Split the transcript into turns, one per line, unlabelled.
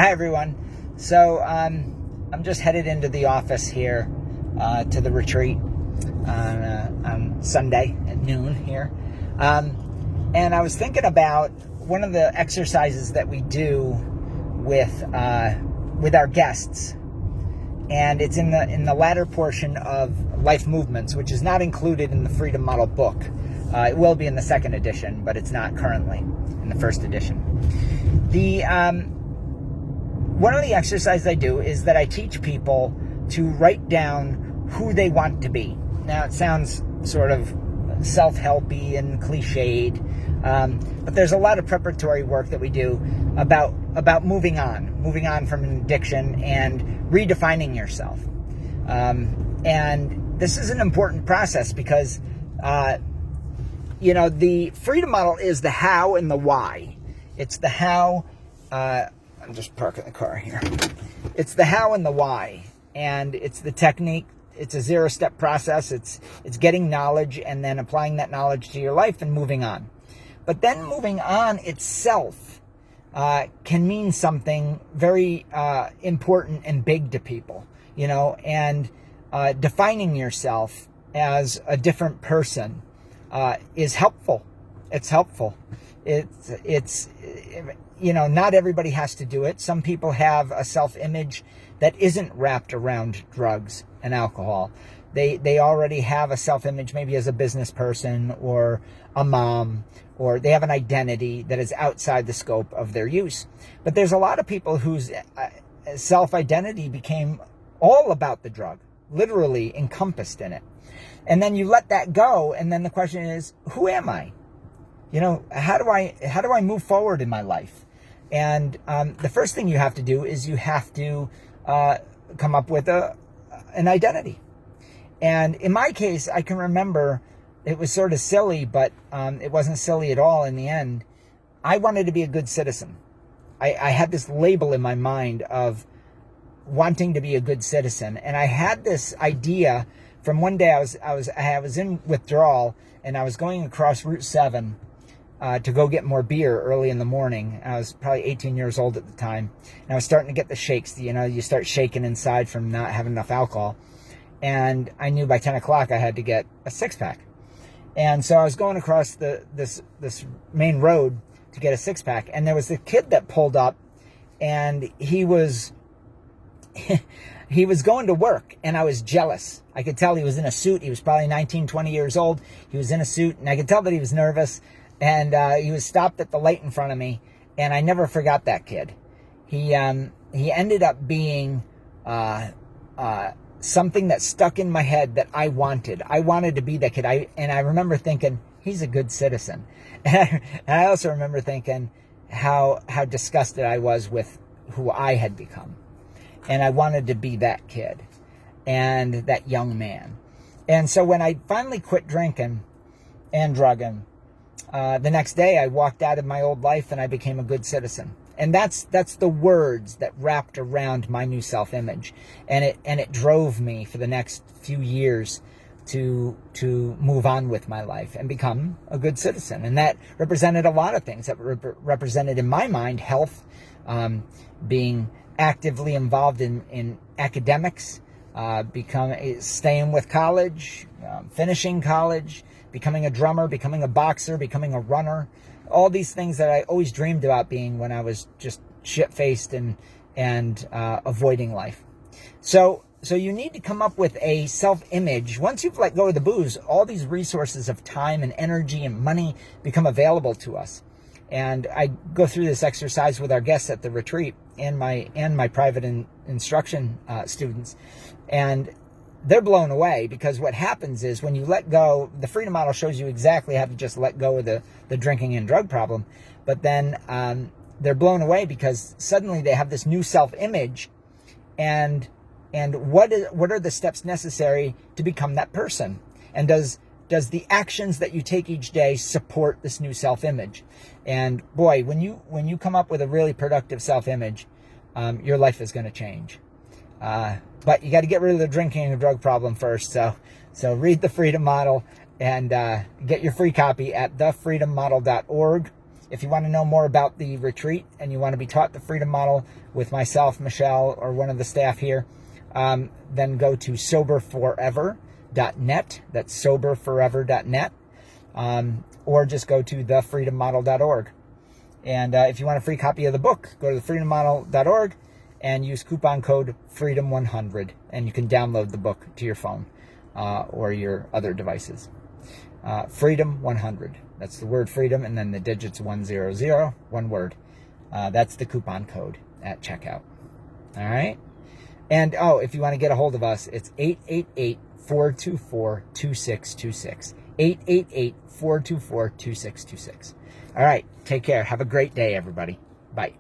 Hi everyone. So I'm just headed into the office here to the retreat on Sunday at noon here, and I was thinking about one of the exercises that we do with our guests, and it's in the latter portion of Life Movements, which is not included in the Freedom Model book. It will be in the second edition, but it's not currently in the first edition. One of the exercises I do is that I teach people to write down who they want to be. Now, it sounds sort of self-helpy and cliched, but there's a lot of preparatory work that we do about moving on from an addiction and redefining yourself. And this is an important process because, the freedom model is the how and the why. It's the how. I'm just parking the car here. It's the how and the why, and it's the technique. It's a 0-step process. It's getting knowledge and then applying that knowledge to your life and moving on. But then moving on itself can mean something very important and big to people, and defining yourself as a different person is helpful. It's helpful. It's not everybody has to do it. Some people have a self-image that isn't wrapped around drugs and alcohol. They already have a self-image maybe as a business person or a mom, or they have an identity that is outside the scope of their use. But there's a lot of people whose self-identity became all about the drug, literally encompassed in it. And then you let that go, and then the question is, who am I? How do I move forward in my life? And the first thing you have to do is you have to come up with an identity. And in my case, I can remember it was sort of silly, but it wasn't silly at all in the end. I wanted to be a good citizen. I had this label in my mind of wanting to be a good citizen, and I had this idea from one day. I was in withdrawal, and I was going across Route 7. To go get more beer early in the morning. I was probably 18 years old at the time. And I was starting to get the shakes. You start shaking inside from not having enough alcohol. And I knew by 10 o'clock I had to get a 6-pack. And so I was going across this main road to get a 6-pack. And there was a kid that pulled up, and he was going to work, and I was jealous. I could tell he was in a suit. He was probably 19, 20 years old. He was in a suit, and I could tell that he was nervous. And he was stopped at the light in front of me, and I never forgot that kid. He ended up being something that stuck in my head that I wanted. I wanted to be that kid. And I remember thinking, he's a good citizen. And I also remember thinking how disgusted I was with who I had become. And I wanted to be that kid and that young man. And so when I finally quit drinking and drugging, the next day I walked out of my old life and I became a good citizen. And that's the words that wrapped around my new self-image. And it drove me for the next few years to move on with my life and become a good citizen. And that represented a lot of things. That represented in my mind health, being actively involved in academics, staying with college, finishing college, becoming a drummer, becoming a boxer, becoming a runner, all these things that I always dreamed about being when I was just shit-faced and avoiding life. So you need to come up with a self-image. Once you've let go of the booze, all these resources of time and energy and money become available to us. And I go through this exercise with our guests at the retreat and my private instruction students, and they're blown away, because what happens is when you let go, the freedom model shows you exactly how to just let go of the drinking and drug problem. But then they're blown away because suddenly they have this new self-image, and what are the steps necessary to become that person? And does the actions that you take each day support this new self-image? And boy, when you come up with a really productive self-image, your life is going to change. But you got to get rid of the drinking and drug problem first. So read the Freedom Model and get your free copy at thefreedommodel.org. If you want to know more about the retreat and you want to be taught the Freedom Model with myself, Michelle, or one of the staff here, then go to soberforever.net. That's soberforever.net. Or just go to thefreedommodel.org. And if you want a free copy of the book, go to thefreedommodel.org and use coupon code FREEDOM100, and you can download the book to your phone or your other devices. Freedom100. That's the word freedom, and then the digits 100, one word. That's the coupon code at checkout. All right? And, if you want to get a hold of us, it's 888-424-2626. 888-424-2626. All right. Take care. Have a great day, everybody. Bye.